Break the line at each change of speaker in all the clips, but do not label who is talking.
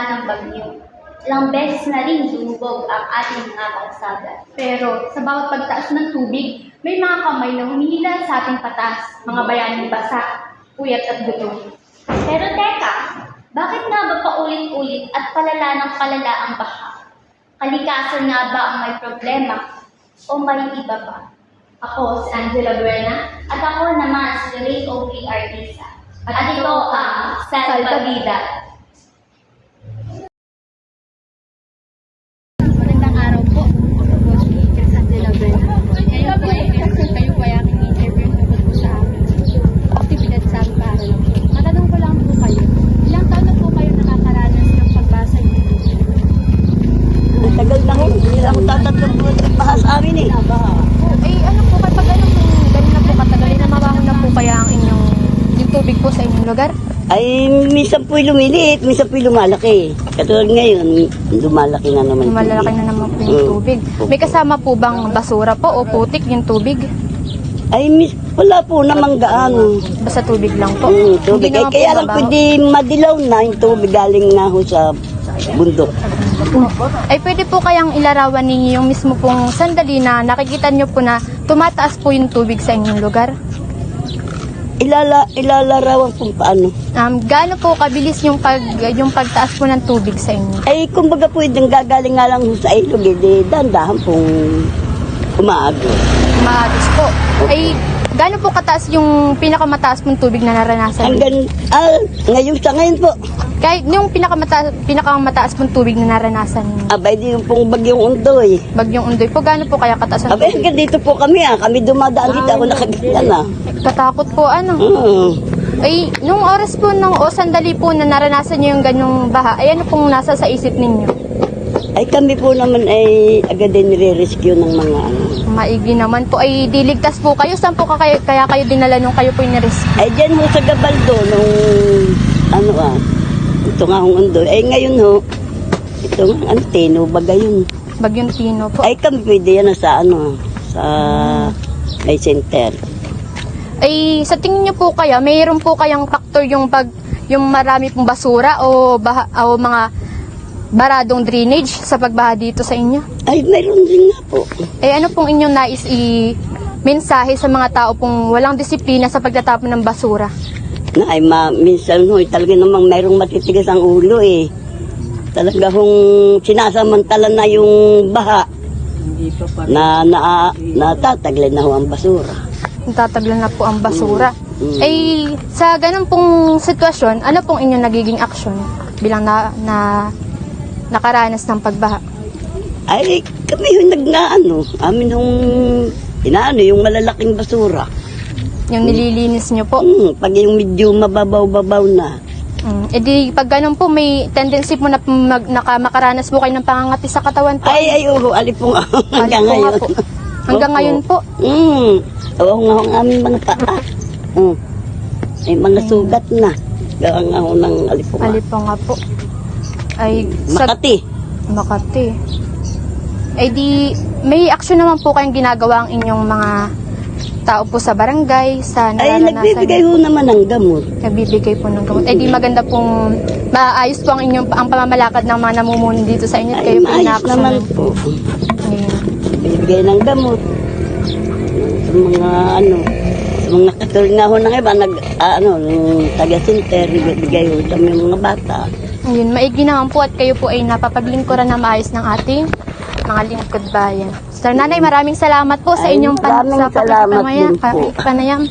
ng bagyo. Ilang beses na rin lumubog ang ating mga kalsada. Pero sa bawat pagtaas ng tubig, may mga kamay na humihila sa ating patas, mga bayaning basa, puyat at gutom. Pero teka, bakit nga ba paulit-ulit at palala ng palala ang baha? Kalikasan nga ba ang may problema o may iba pa? Ako si Angela Buena at ako naman si Ray Oakley Artisa. At ito ang Salva Vida.
Magandang araw po. Ako po si Chris Angela Buena. Ngayon po kayo po ay aking interview tungkol po sa aming aktibidad sa aming paaralan. Matanong ko lang po kayo, ilang taon na po kayo nakakaranas ng pagbasa niyo?
Tagal na ho. Hindi na ako tatatlong po nagbaha sa amin eh.
Ano po, kapag ganun na po katagal, na mabaho na po kaya ang inyong yung tubig po sa inyong lugar?
Ay, minsan po'y lumiliit, minsan po'y lumalaki. Katulad ngayon, lumalaki na naman.
Malalaki na naman po yung tubig. May kasama po bang basura po o putik yung tubig?
Ay, wala po namang gaano.
Basta tubig lang po?
Tubig.
Hindi naman
Ay, kaya
po
lang
mabaho.
pwede madilaw na yung tubig galing nga ho sa bundok.
Ay pwede po kayang ilarawan ninyo yung mismo pong sandali na nakikita nyo po na tumataas po yung tubig sa inyong lugar?
Ilalarawan kung paano.
Gaano po kabilis yung pagtaas po ng tubig sa inyo?
Ay, kumbaga po yung gagaling nga lang ho sa ilog, eh, dandahan pong umaagos.
Maagos po. Ay gaano po kataas yung pinakamataas pong tubig na naranasan?
Ngayon po.
Kahit yung pinakamataas pong tubig na naranasan ninyo?
Abay, di yung pong bagyong undoy.
Bagyong Undoy po, gaano po kaya kataas ang
Abay,
tubig?
hanggang dito po kami Kami dumadaan dito, ako nakaganda na.
Katakot po ano? Ay, nung oras po o sandali po na naranasan nyo yung ganyong baha, ay ano pong nasa sa isip ninyo?
Ay, kami po naman ay agad din nire-rescue ng mga
Maigi naman po. Ay, diligtas po kayo. Saan po kaya kayo dinala nung kayo po yung na-rescue?
Ay, dyan ho sa Gabaldo, nung ito nga hong undoy. Ay, ngayon ho, ito nga, Tino, Bagayon.
Bagyong Tino po.
Ay, kami pwede yan sa sa may center.
Ay, sa tingin nyo po kaya, mayroon po kayang factor yung marami pong basura o mga baradong drainage sa pagbaha dito sa inyo?
Ay, mayroon din nga po.
Ano pong inyong nais mensahe sa mga tao pong walang disiplina sa pagtatapon ng basura?
Na ay, minsan ho, talaga namang mayroong matitigas ang ulo eh. Talaga hong sinasamantala na yung baha na natataglan na ho ang basura.
Tataglan na po ang basura. Ay, sa ganun pong sitwasyon, ano pong inyong nagiging aksyon bilang nakaranas ng pagbaha?
Ay, kami yung amin yung malalaking basura.
Yung nililinis nyo po?
Pag yung medyo mababaw-babaw na.
Pag ganun po, may tendency po na makaranas po kayo ng pangangati sa katawan po?
Ay, alipong hanggang
Alipong
ngayon.
nga po. Hanggang ngayon po?
Oo nga ang aming mga paa. Ay, mga sugat na. Gawa nga ho ng alipong.
Alipong nga po. Ay, Makati. Ay may aksyon naman po kayong ginagawa ang inyong mga tao po sa barangay, sa
Ay,
nararanasan?
nagbibigay ho naman ng gamot.
Nagbibigay po ng gamot. Di maganda pong maayos po ang pamamalakad ng mga namumuno dito sa inyo.
Ay,
Kayo po
maayos
ina-action
naman po. Bibigay ng gamot. Sa mga sa mga katulad nga ho ng iba, taga-center, bibigay ho sa mga bata.
Ayun, maigi naman po at kayo po ay napapaglingkuran na maayos ng ating mga lingkod bayan. Sir Nanay, maraming salamat po sa inyong panayam.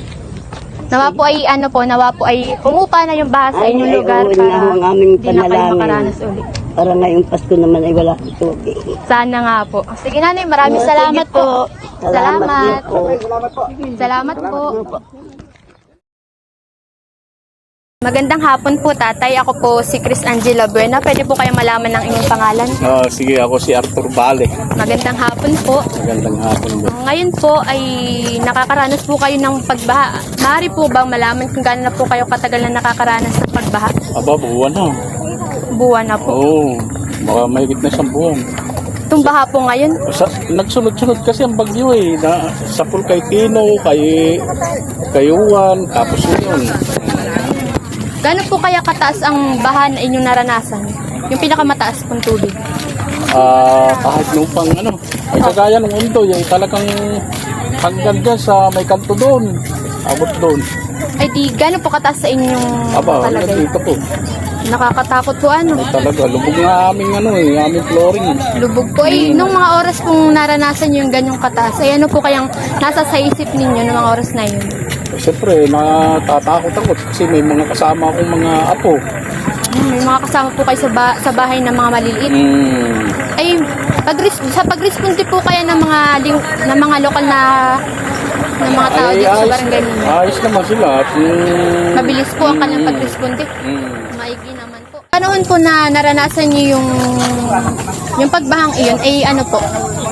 Nawa po ay humupa na yung baha sa inyong lugar para
ang aming
hindi na kayo
panalangin.
makaranas ulit.
Para ngayong Pasko naman ay wala kang tubig.
Sana nga po. Sige Nanay, maraming salamat
Sige po.
Salamat.
din po.
Salamat po. Magandang hapon po, tatay. Ako po si Chris Angela Buena. Pwede po kayo malaman ng inyong pangalan?
Sige, ako si Arthur Bale.
Magandang hapon po.
Magandang hapon po.
Ngayon po ay nakakaranas po kayo ng pagbaha. Maaari po bang malaman kung gaano na po kayo katagal na nakakaranas ng pagbaha?
Aba, buwan na.
Buwan na po.
Oo, baka mahigit na isang buwan.
Itong baha po ngayon,
Nagsunod-sunod kasi ang bagyo sa kay Tino, kay Juan, tapos yun.
gaano po kaya kataas ang baha na inyong naranasan? Yung pinakamataas pong tubig.
Kahit nung pang ano, ay kagaya ng undo, yung talagang hanggang dyan sa may kanto doon, abot doon.
Ay di, gano'n po kataas sa inyong
Aba,
palagay?
dito po.
Nakakatakot po ano.
Ay, talaga, lubog nga aming ano eh, aming flooring.
Lubog po. Ay, nung mga oras pong naranasan nyo yung ganyong kataas, ay ano po kayang nasa sa isip ninyo ng mga oras na yun?
Siyempre, natatakot ako kasi may mga kasama akong mga apo.
May mga kasama po kayo sa bahay ng mga maliliit. Ay, sa pag-responde po kaya ng mga lokal na mga tao dito sa barangay ninyo.
Ayos naman sila. At,
Mabilis po ang kanilang pag-responde. Maigi naman po. Panahon po na naranasan niyo yung pagbahang iyon, ay ano po,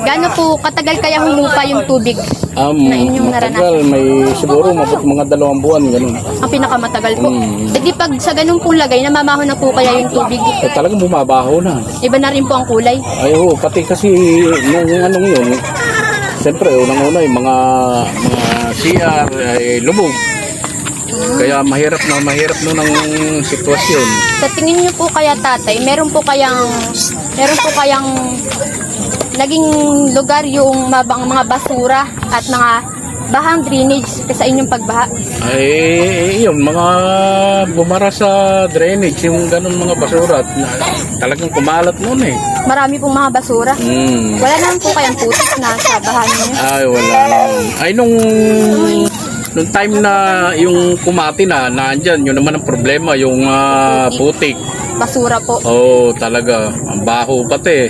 gaano po katagal kaya humupa yung tubig na inyong
matagal,
naranasan?
may siguro mabot mga 2 buwan, ganun.
Ang pinakamatagal po. E di pag sa ganung pong lagay, namamaho na po kaya yung tubig?
Eh, talagang bumabaho na.
Iba na rin po ang kulay.
Ay, oo, pati kasi nung anong yun, siyempre, unang-una yung mga CR ay lubog. Kaya mahirap nun ang sitwasyon.
Sa tingin niyo po kaya tatay, meron po kayang naging lugar yung mga basura at mga bahang drainage sa inyong pagbaha?
Ay, yun, mga bumara sa drainage, yung ganun mga basura, at talagang kumalat nun eh.
Marami pong mga basura. Wala naman po kayang putik na sa bahan niyo?
Ay, wala. Ay, nung time na yung kumati na, nandyan, yun naman ang problema, yung putik.
Basura po.
Oo, talaga. Ang baho pati.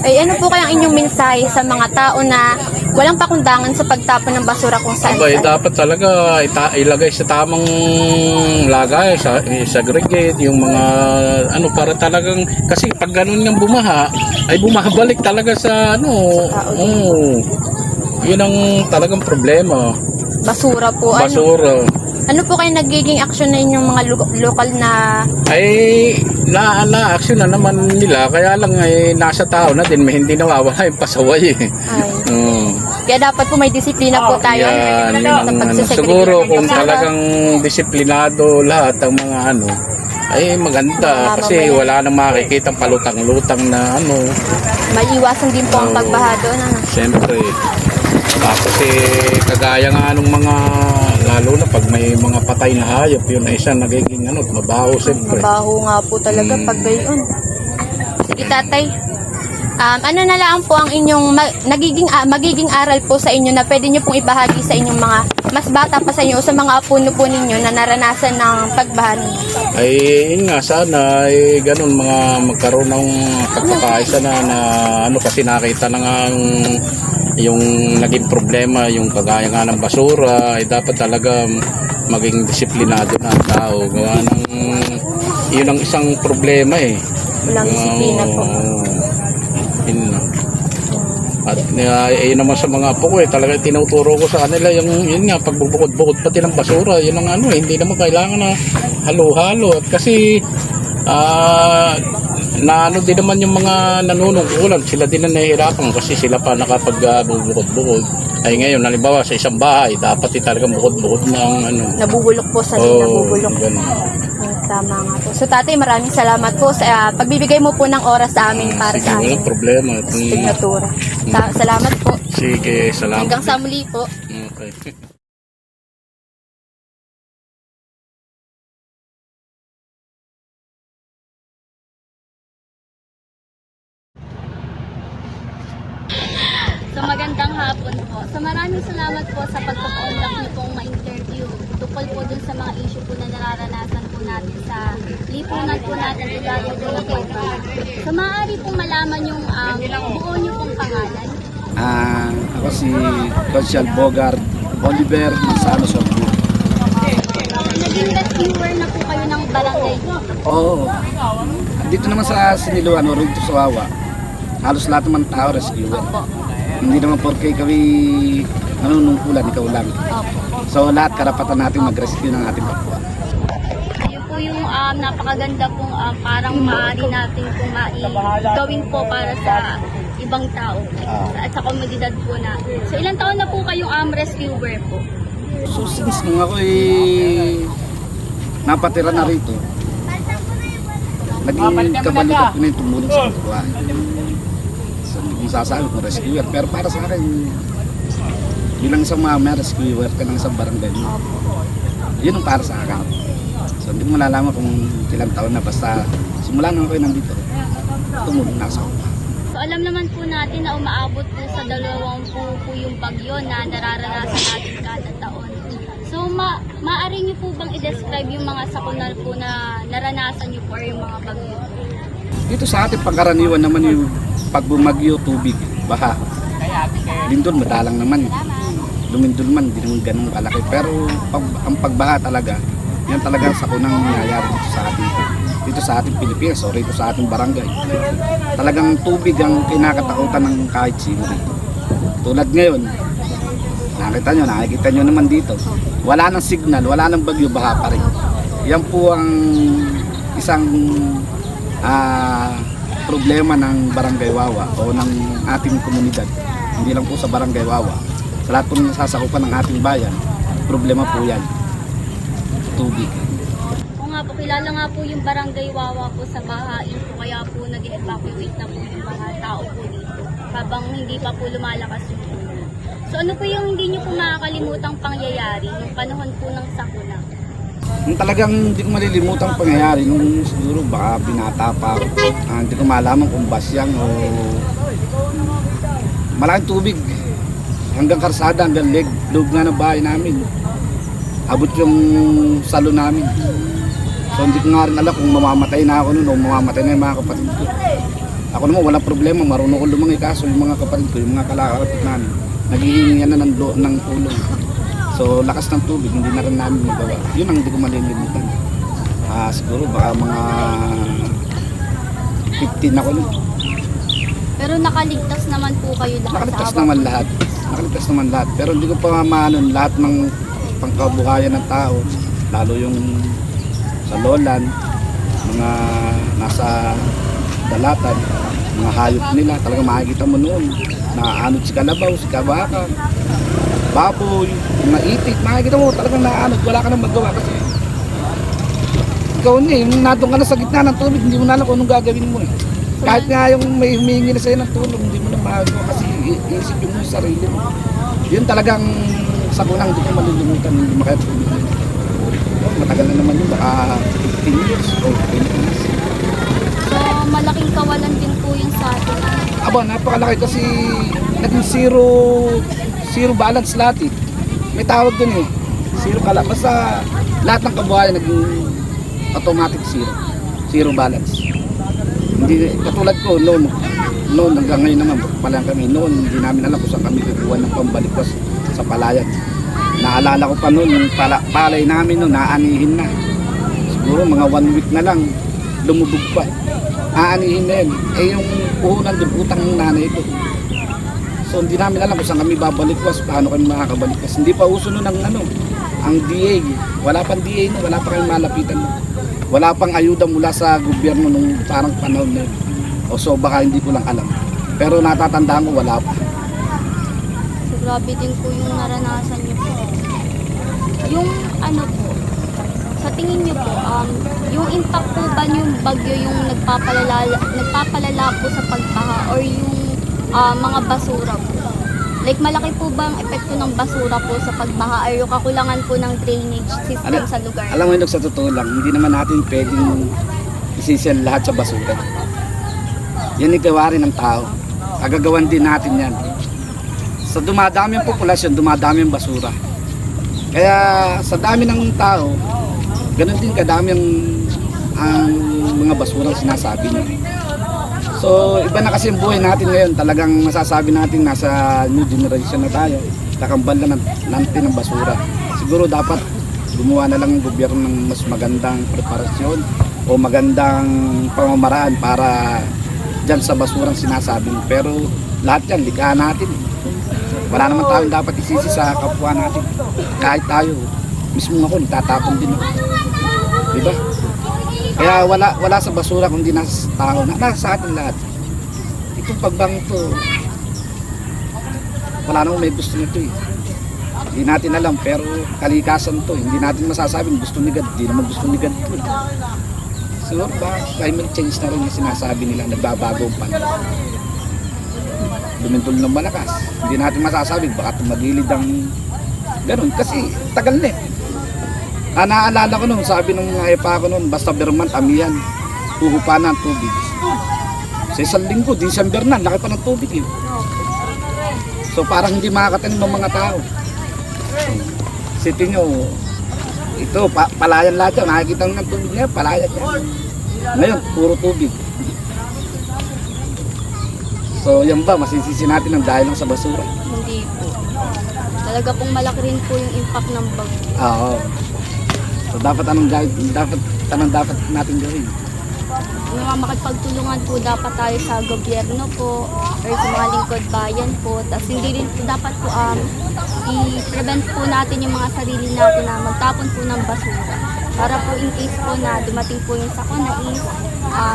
Ay ano po kayang inyong mensahe sa mga tao na walang pakundangan sa pagtapon ng basura kung saan
Abay,
saan?
dapat talaga ilagay sa tamang lagay, segregate, yung mga ano, para talagang, kasi pag ganun yung bumaha, ay bumabalik talaga sa ano, yun ang talagang problema.
Basura po.
Basura.
Ano po kayo nagiging action na inyong mga lokal na...
Ay, na-action na naman nila, kaya lang ay nasa tao na din, may hindi nawawala yung pasaway eh.
Kaya dapat po may disiplina po tayo
Yan,
sa
yung,
pagsasegregate
siguro
ng
kung
basura.
talagang disiplinado lahat ang mga ano, ay maganda kasi wala nang makikitang palutang-lutang na ano.
Maiiwasan din po ang pagbaha doon. Ano?
Siyempre. Tapos kagaya nga nung mga, lalo na pag may mga patay na hayop, yun na isa nagiging ano, mabaho siyempre.
Mabaho nga po talaga pag gayon. Sige tatay. Ano na lang po ang inyong magiging aral po sa inyo na pwede nyo pong ibahagi sa inyong mga mas bata pa sa inyo o sa mga apuno po ninyo na naranasan ng pagbaha ninyo?
Ay, yun nga, sana ay ganun, mga magkaroon ng pagkakaisa na ano, kasi nakita na nga yung naging problema, yung kagaya nga ng basura, ay dapat talaga maging disiplinado na ang tao. Gawa ng, yun ang isang problema eh.
Walang disiplina po.
Yun na. At yun naman sa mga apo ko eh, talaga tinuturo ko sa kanila yung, yun nga, pagbubukod-bukod pati ng basura, yun ang ano eh, hindi naman kailangan na halo-halo. At kasi na ano din naman yung mga nanunungkulan, sila din na nahihirapan kasi sila pa nakapag-bukod-bukod. Ay ngayon, halimbawa sa isang bahay, dapat talagang bukod-bukod ng ano.
Nabubulok po sa nabubulok. Tama nga po. So tatay, maraming salamat po sa pagbibigay mo po ng oras sa amin para sa amin.
Walang problema.
Signatura. Salamat po.
Sige, salamat.
Hanggang sa muli po.
Okay.
So magandang hapon po. So maraming salamat po sa pagpapaunlak niyo pong ma-interview tungkol po dun sa mga issue po na nararanasan po natin sa lipunan po natin kagaya po ng Quezon. So maaari pong malaman yung buo niyo pong pangalan.
Ako si Consial Bogart Oliver Manzano Sorbo.
Naging rescuer na po kayo ng barangay.
Oo. Dito naman sa Siniluan, Rito Sawawa, halos lahat naman tao rescuer. Hindi naman porke kami nanunungkulan, ikaw lang. So lahat karapatan natin mag-rescue ng ating kapwa.
Yun po yung napakaganda pong parang maaari natin pong gawin po para sa ibang tao at sa komunidad po natin. So ilang taon na po kayong rescuer po?
So since nung ako napatira na rito, naging kabalutan ko na yung tumulong sa kapwa. So, hindi kong sasabi kung rescuer. Pero para sa akin, bilang isang mama, rescuer ka ng isang barangay mo. Yun ang para sa akin. So, hindi ko malalaman kung ilang taon na. Basta simula nang ako nandito, tumulong na ako.
So alam naman po natin na umaabot po sa 20 po yung bagyo na nararanasan natin kada taon. So maaari niyo po bang i-describe yung mga sakuna po na naranasan niyo po or yung mga bagyo?
Dito sa ating pangkaraniwan naman yung pag bumagyo, tubig, baha. Lindol, madalang naman. Lumindol man, hindi naman ganun kalaki. Pero ang pagbaha talaga, yan talagang sakunang nangyayari dito sa ating Pilipinas o rito sa ating barangay. Talagang tubig ang kinakatakutan ng kahit sino dito. Tulad ngayon, nakikita nyo naman dito, wala nang signal, wala nang bagyo, baha pa rin. Yan po ang isang problema ng Barangay Wawa o ng ating komunidad. Hindi lang po sa Barangay Wawa. Sa lahat po ng nasasakupan ng ating bayan, problema po yan. Tubig.
O nga po, kilala nga po yung Barangay Wawa po sa bahain po, kaya po nag-evacuate na po yung mga tao po dito habang hindi pa po lumalakas yung ulan. So ano po yung hindi nyo po makakalimutang pangyayari nung panahon po ng sakuna?
Yung talagang hindi ko malilimutang pangyayari nung siguro baka binata pa ako. Hindi ko malaman kung basyang o malaking tubig hanggang karsada, hanggang loob nga ng bahay namin. Abot yung salo namin. So hindi ko nga rin alam kung mamamatay na ako noon o mamamatay na yung mga kapatid ko. Ako naman walang problema, marunong ko lumangoy, kaso yung mga kapatid ko, yung mga kalakapit namin, naghihingi na ng tulong. So lakas ng tubig, hindi na rin namin magawa. Yun ang hindi ko malilimutan. Siguro baka mga 15 ako nun.
Pero nakaligtas naman po kayo lahat
Nakaligtas
sa
naman lahat. Nakaligtas naman lahat. Pero hindi ko pa maanon lahat ng pangkabuhayan ng tao. Lalo yung sa lolan, mga nasa dalatan, mga hayop nila. Talaga makikita mo noon. Naaanod si kalabaw, si kabaka, baboy, mga itik. Makikita mo talagang naaanod. Wala ka nang magawa kasi ikaw niya, yung natong ka na sa gitna ng tubig, hindi mo na alam kung anong gagawin mo eh. Kahit nga yung may humingi na sa'yo ng tulong, hindi mo na magawa kasi iisipin mo yung sarili mo. Yun talagang sakunang hindi ko malilimutan, hindi makatulog. Matagal na naman yun, baka 15 years o 20 years.
So malaking kawalan din po yun sa atin.
Aba, napakalaki kasi naging zero balance lahat eh. May tawag dun eh, zero balance. Basta lahat ng kabuhayan naging automatic zero balance. Hindi katulad ko noon hanggang ngayon naman pala kami noon, hindi namin alam kung saan kami kukuha ng pambalikwas sa palayan. Naalala ko pa noon yung palay namin noon naanihin na. Siguro mga 1 week na lang lumubog pa. Aanihin na yun. Yung puhunan doon utang ng nanay ko. So hindi namin alam kung saan kami babalikwas, paano kami makakabalikwas. Hindi pa uso noon ang DA. Wala pang DA wala pa kayong malapitan wala pang ayuda mula sa gobyerno nung parang panahon na yun. O so baka hindi ko lang alam. Pero natatandaan ko wala pa.
So grabe din po yung naranasan niyo po. Yung ano po, sa tingin niyo po, yung impact po ba yung bagyo yung nagpapalala po sa pagbaha or yung mga basura po? Like malaki po ba ang epekto ng basura po sa pagbaha or yung kakulangan po ng drainage system sa lugar?
Alam mo yun, sa totoo lang, hindi naman natin pwedeng isisyan lahat sa basura. Yan yung gawa rin ng tao. Agagawan din natin yan. Sa dumadami ang populasyon, dumadami ang basura. Kaya sa dami ng tao, ganun din kadami ang mga basura sinasabi niya. So iba na kasi yung buhay natin ngayon, talagang masasabi natin nasa new generation na tayo, kakambal na natin ng basura. Siguro dapat gumawa na lang ng gobyerno ng mas magandang preparasyon o magandang pamamaraan para dyan sa basurang sinasabi. Pero lahat yan, ligahan natin. Wala naman tayong dapat isisi sa kapwa natin. Kahit tayo, mismo ako, nitatapon din ako. Diba? Kaya wala sa basura kundi nasa tao, nasa atin lahat. Itong pagbang to, wala namang may gusto nito eh. Hindi natin alam pero kalikasan to, hindi natin masasabing gusto ni God, hindi naman gusto ni God to. Siguro ba climate change na rin yung sinasabi nila, nagbabago ang panahon. Dumintol ng malakas. Hindi natin masasabi, baka tumagilid ang ganun. Kasi tagal na eh. Naalala ko noon, sabi ng mga epa ko noon, basta Vermont, amihan, huhupa na ang tubig. Sa isang linggo, December na, laki pa ng tubig eh. So parang hindi makakatanim ng mga tao. Isipin nyo, ito, palayan lahat yan, nakikita ng tubig niya, palayan yan. Ngayon, puro tubig. So yan ba, masisisi natin ang dahil lang sa basura?
Hindi po. Talaga pong malaki rin po yung impact ng bagyo.
Oo. So dapat dapat natin gawin?
Mga makipagtulungan po dapat tayo sa gobyerno po or sa mga lingkod bayan po. Tapos hindi rin po dapat po i-prevent po natin yung mga sarili natin na magtapon po ng basura. Para po in case po na dumating po yung sakuna is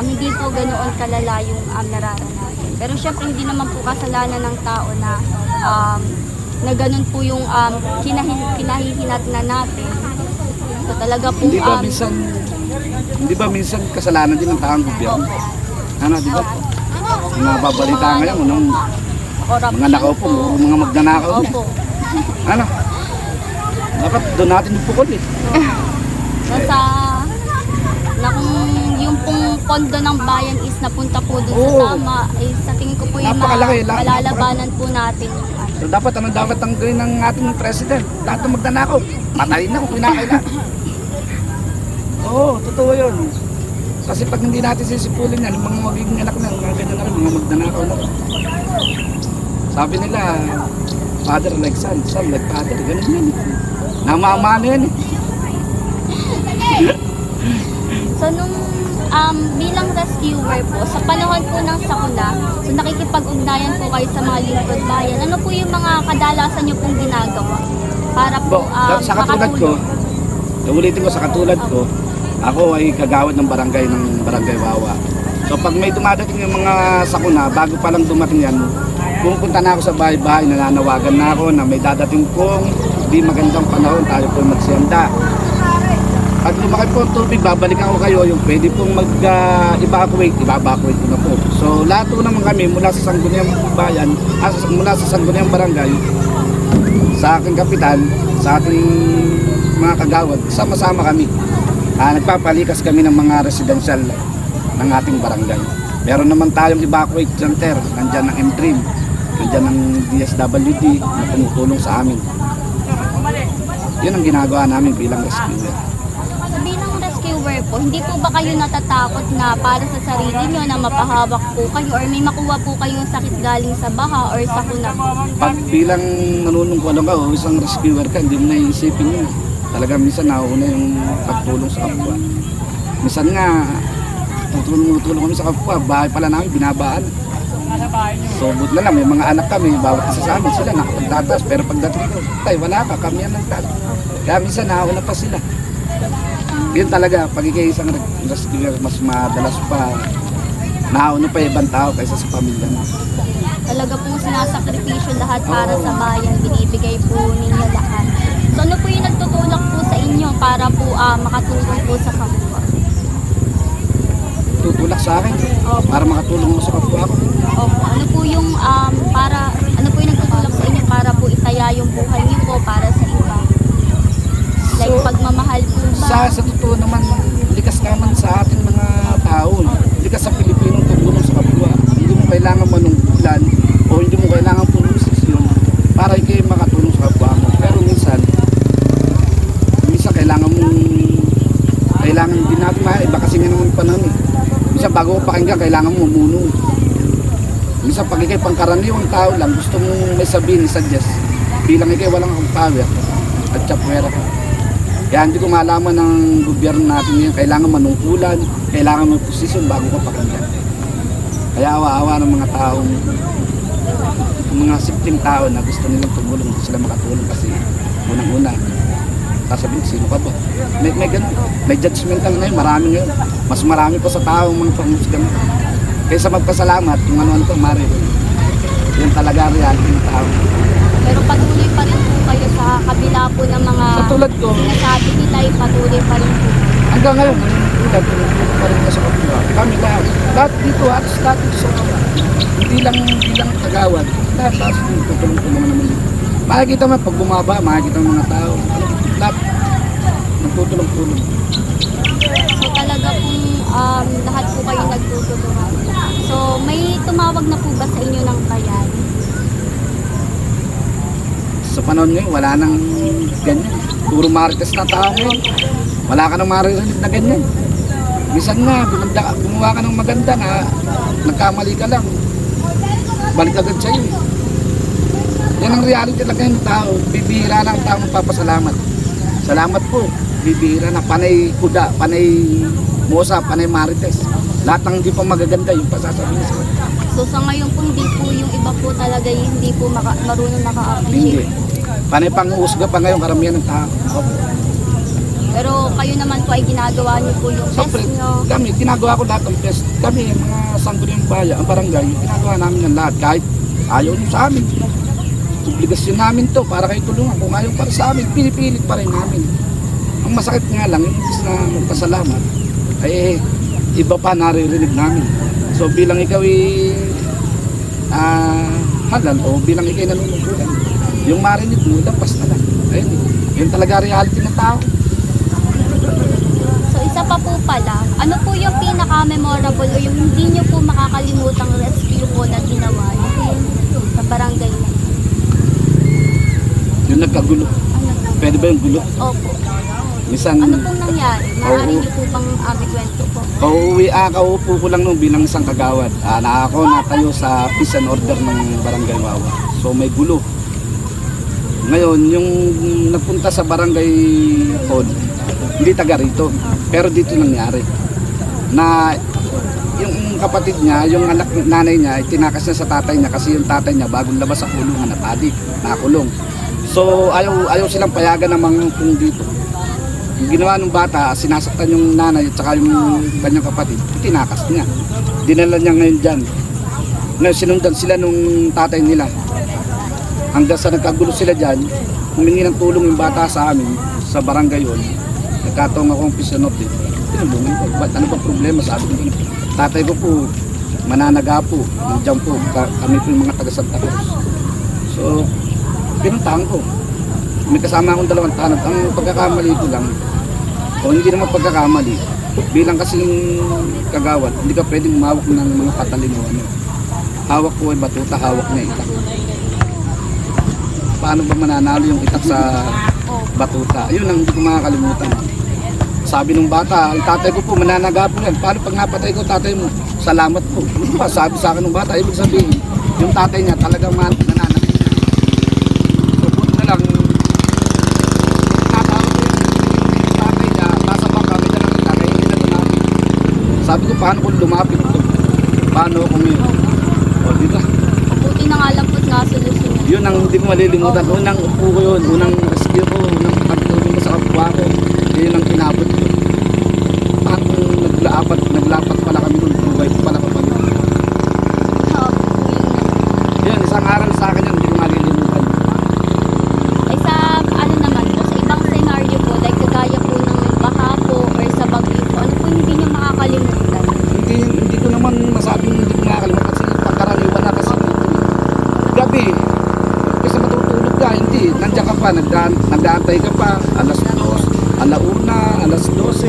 hindi po ganoon kalala yung nararanasan. Pero syempre hindi naman po kasalanan ng tao na ganun po yung kinahihinatnan natin. So talaga po
Hindi ba minsan kasalanan din ng taong gobyerno? Ano, di ba? Yung nababalita ngayon, ng mga nakaupo, mga magnanakaw.
Opo.
Ano? Dapat doon natin ipukol eh.
Na kung yung pong pondo ng bayan is napunta po dun sa tama, sa tingin ko po yung
Napakalaki,
malalabanan po natin yung
So dapat ang gawin ng ating president? Lahat ng magnanakaw, patayin na kung kinakailan. Oo, totoo yun. Kasi pag hindi natin sisipulin yan, yung mga magiging anak na, mga ganyan na rin, mga magnanakaw na rin. Sabi nila, father like son, son like father, ganun yan. Namamano yan eh.
So nung bilang rescuer po, sa panahon po ng sakuna, so nakikipag-ugnayan po kayo sa mga lingkod bayan. Ano po yung mga kadalasan nyo pong ginagawa? Para po
Sa katulad ko, ulitin ko sa katulad ko, ako ay kagawad ng Barangay Wawa. So pag may dumadating yung mga sakuna, bago pa lang dumating yan, pupunta na ako sa bahay-bahay, nananawagan na ako na may dadating kong di magandang panahon, tayo po magsiyanda. Pag lumaki po ang tubig, babalikan ko kayo yung pwede pong mag-evacuate, i-evacuate ko na po. So lahat po naman kami mula sa Sangguniang Bayan, mula sa Sangguniang Barangay, sa aking kapitan, sa ating mga kagawad, sama-sama kami. Nagpapalikas kami ng mga residential ng ating barangay. Meron naman tayong evacuate center, nandyan ang M-Dream, nandyan ang DSWD na tumutulong sa amin. Yun ang ginagawa namin bilang rescuer.
So bilang rescuer po, hindi po ba kayo natatakot na para sa sarili nyo na mapahawak po kayo or may makuha po kayong sakit galing sa baha or sa kuna?
Pag bilang nanunungkulan ka o isang rescuer ka, hindi mo naiisipin yun. Talaga minsan nauuna yung pagtulong sa kapwa. Minsan nga, tutulong kami sa kapwa, bahay pala namin, binabaan. So, but na lang, may mga anak kami, bawat isa sa amin, sila nakapagtatas. Pero pagdating ko, tay, wala pa, kami yan nagtatas. Kaya minsan nauuna pa sila. Yun talaga, pag ikay isang rescuer, mas madalas pa, nauna pa ibang tao kaysa sa pamilya mo.
Talaga pong sinasakripisyo lahat para sa bayan, binibigay po ninyo lahat. So ano po yung nagtutulak po sa inyo para po makatulong po sa kapwa?
Tutulak sa akin para makatulong mo sa kapwa ko.
Opo, ano po yung nagtutulak sa inyo para po itaya yung buhay niyo po para sa iba? Like
So,
pagmamahal po ba?
Sa totoo naman, likas naman sa ating mga tao. Likas sa Pilipino tumulong sa kapwa. Hindi mo kailangan manungkulan o hindi mo kailangan pumusisyon para ikay makatulong sa kapwa mo. Pero minsan kailangan din natin iba kasi nga naman panahon eh. Minsan bago mo pakinggan, kailangan mo mumuno. Minsan pag ikay pangkaraniwang tao lang, gusto mong may sabihin, suggest. Bilang ikay walang power at chapwera ka. Kaya hindi ko malaman ng gobyerno natin ngayon, kailangan manungkulan, kailangan may posisyon bago ka pakinggan. Kaya awa-awa ng mga taong, mga simpleng tao na gusto nilang tumulong, gusto sila makatulong kasi unang-una, sasabihin, sino ka ba? May ganun, may judgmental ngayon, marami ngayon. Mas marami pa sa taong mga pangmusgan. Kaysa magpasalamat, yung ano-ano pa, mare. Yun talaga ang reality ng tao.
Pero patuloy pa rin po kayo sa kabila po ng mga
Sa tulad ko,
sinasabi nila, patuloy pa rin po.
hanggang ngayon, ulan, tumutulong pa rin na sa kapwa. Kami lahat dito, lahat dito sa kapwa. Hindi lang kagawad, lahat tutulong-tulungan naman dito. Makikita mo, pag bumaba, makikita mo mga tao, lahat nagtutulong-tulong.
So talaga pong lahat po kayo nagtutulungan. So may tumawag na po ba sa inyo ng bayan?
Sa panahon ngayon, wala nang ganyan. Puro marites na tao ngayon. Wala ka nang marites na ganyan. Minsan nga, gumawa ka ng maganda na nagkamali ka lang. Balik agad sa'yo. Yan ang reality talaga ng tao. Bibihira na ang tao magpapasalamat. Salamat po. Bibihira na panay kuda, panay mosa, panay marites. Lahat ng hindi pa magaganda yung pasasabihin sa kanila.
So sa ngayon po hindi po yung iba po talaga yung hindi po marunong
Hindi.
maka-appreciate.
Panay pang-uusga pa ngayon karamihan ng tao.
Pero kayo naman po ay ginagawa niyo po yung best
Siyempre,
niyo.
kami, ginagawa ko lahat ng best. Kami, mga sangguniang bayan, ang barangay, ginagawa namin yan lahat. Kahit ayaw nyo sa amin. Obligasyon namin to para kayo tulungan. Kung ayaw para sa amin, pinipilit pa rin namin. Ang masakit nga lang, yung imbis na magpasalamat, ay iba pa naririnig namin. So bilang ikaw halal o bilang ikaw nanunungkulan, yung marinig mo, lampas na lang. Ayun, yun talaga reality ng tao.
So isa pa po pala, ano po yung pinaka-memorable o yung hindi niyo po makakalimutang rescue po na ginawa niyo sa barangay na?
Yung nagkagulo.
Ano?
Pwede ba yung gulo?
Opo.
Minsan,
Ano pong nangyari? Maaari
Oo.
niyo po bang kwento po?
kaupo ko lang nung bilang isang kagawad. Na ako natayo sa peace and order ng Barangay Wawa. So may gulo. Ngayon, yung nagpunta sa Barangay Hall, hindi taga rito. Pero dito nangyari. Na yung kapatid niya, yung anak nanay niya, tinakas niya sa tatay niya kasi yung tatay niya bagong labas sa kulungan at adik, nakulong. So ayaw silang payagan ng mga kung dito. Yung ginawa ng bata, sinasaktan yung nanay at saka yung kanyang kapatid, tinakas niya. Dinala niya ngayon dyan. Ngayon sinundan sila nung tatay nila. Hanggang sa nagkagulo sila dyan, humingi ng tulong yung bata sa amin, sa barangay yun. Nagkataong akong pisanot din. Tinulungan ko, ba't ano ba problema? Sabi ko, tatay ko po, mananaga po, nandiyan po, kami po yung mga taga Santa Cruz. So, pinuntahan ko. May kasama akong dalawang tanod. Ang pagkakamali ko lang, o hindi naman pagkakamali, bilang kasing kagawad, hindi ka pwedeng umawak ng mga patalin o ano. Hawak ko ay batuta, hawak na itak. Paano ba mananalo yung itak sa batuta? Yun ang hindi ko makakalimutan. Sabi ng bata, ang tatay ko po, mananaga po yan. Paano pag napatay ko tatay mo? Salamat po. Sabi sa akin ng bata, ibig sabihin, yung tatay niya talagang nananaga. So, buti na lang, sabi ko, paano kung lumapit ito? Paano kung yun? O, dito.
Buti na nga lang po nga solusyon niya.
Yun ang hindi ko malilimutan. Unang upo ko yun, unang rescue ko, unang pagtulong ko sa kapwa ko. Yun ang kinabot ko. Paano kung naglapat pala kami nun, buhay ko pala kapag yun. Yun, isang aral sa akin yun, hindi ko malilimutan.
Ay sa ano naman po, sa ibang scenario po, like kagaya po ng baka po or sa bagyo po, ano po hindi niyo makakalimutan?
Hindi ko naman masabing hindi ko nakakalimutan kasi pagkaraniwan na kasi dito. Gabi, kasi matutulog ka, hindi. Nandiyan ka pa, nag-aantay ka pa, alas 2, alauna, alas 12.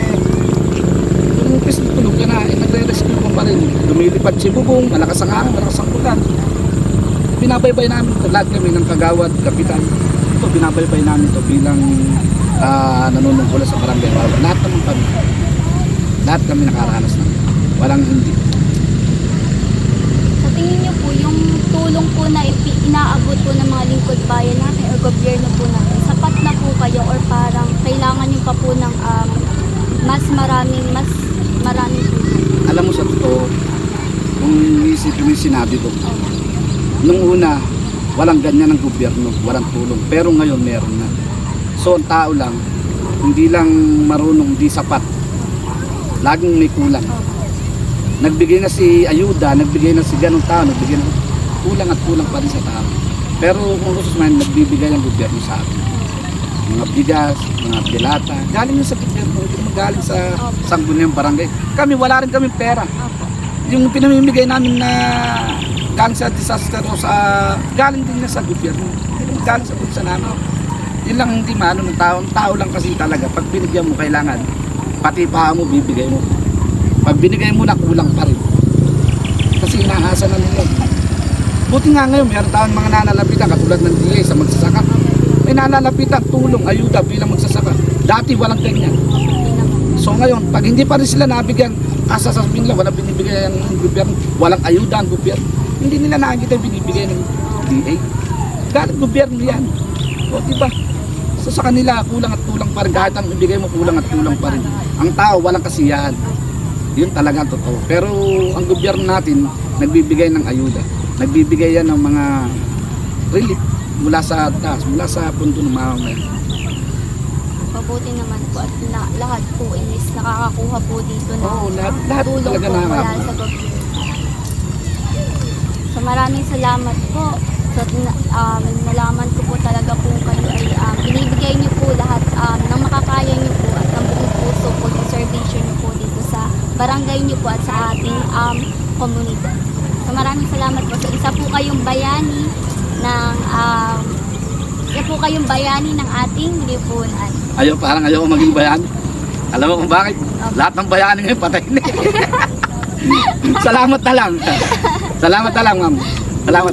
Yung pis tulog ka na, nagre-rescue ka pa rin. Lumilipad si Bubong, malakas ang hangin, malakas ang ulan. Binabaybay namin ito, lahat kami ng kagawad, kapitan. Ito, binabaybay namin ito bilang nanunungkulan sa barangay. Lahat naman kami. Lahat kami nakaranas na. Walang hindi.
Sa tingin niyo po, yung tulong po na inaabot po ng mga lingkod bayan natin or gobyerno po natin, sapat na po kayo or parang kailangan niyo pa po ng mas maraming tulong?
Alam mo sa totoo, kung isipin mo yung sinabi ko, nung una, walang ganyan ng gobyerno, walang tulong. Pero ngayon, meron na. So, ang tao lang, hindi lang marunong, hindi sapat. Laging may kulang. Nagbigay na si ayuda, nagbigay na si ganong tao, nagbigay na kulang at kulang pa rin sa tao. Pero kung gusto man, nagbibigay ang gobyerno sa atin. mga bigas, mga dilata. Galing yun sa gobyerno, hindi naman galing sa sangguniang barangay. Kami, wala rin kami pera.
Opo.
Yung pinamimigay namin na galing sa disaster o sa galing din na sa gobyerno. Hindi naman galing sa bulsa namin. Yun lang hindi maano ng tao. Ang tao lang kasi talaga, pag binigyan mo kailangan, pati pa mo bibigay mo. Pag binigay mo na, kulang pa rin. Kasi inaasa na nila. Buti nga ngayon, mayroon tayong mga nanalapitan katulad ng DA sa magsasaka. May nanalapitan, tulong, ayuda bilang magsasaka. Dati walang ganyan. So ngayon, pag hindi pa rin sila nabigyan, sasabihin nila, walang binibigay ng gobyerno, walang ayuda ang gobyerno. Hindi nila nakikita yung binibigay ng DA. Galing gobyerno yan. O diba? So sa kanila, kulang at kulang pa rin. Kahit ang ibigay mo, kulang at kulang pa rin. Ang tao, walang kasiyahan. Yun talaga ang totoo. Pero ang gobyerno natin, nagbibigay ng ayuda. Nagbibigay yan ng mga relief mula sa taas, mula sa punto ng mamamayan.
Mabuti naman po at lahat po is nakakakuha po dito na
Oo, lahat
tulong
talaga
po mula
nakakakuha.
sa gobyerno. So maraming salamat po. So, nalaman ko po talaga po kayo ay binibigay niyo po lahat ng makakaya niyo po at ng buong puso po yung servisyo niyo po dito sa barangay niyo po at sa ating komunidad. So maraming salamat po. So isa po kayong bayani ng ating lipunan.
Parang ayaw ko maging bayani. Alam mo kung bakit? Lahat ng bayani ngayon patay na. Salamat na lang. Salamat na lang, ma'am. Salamat.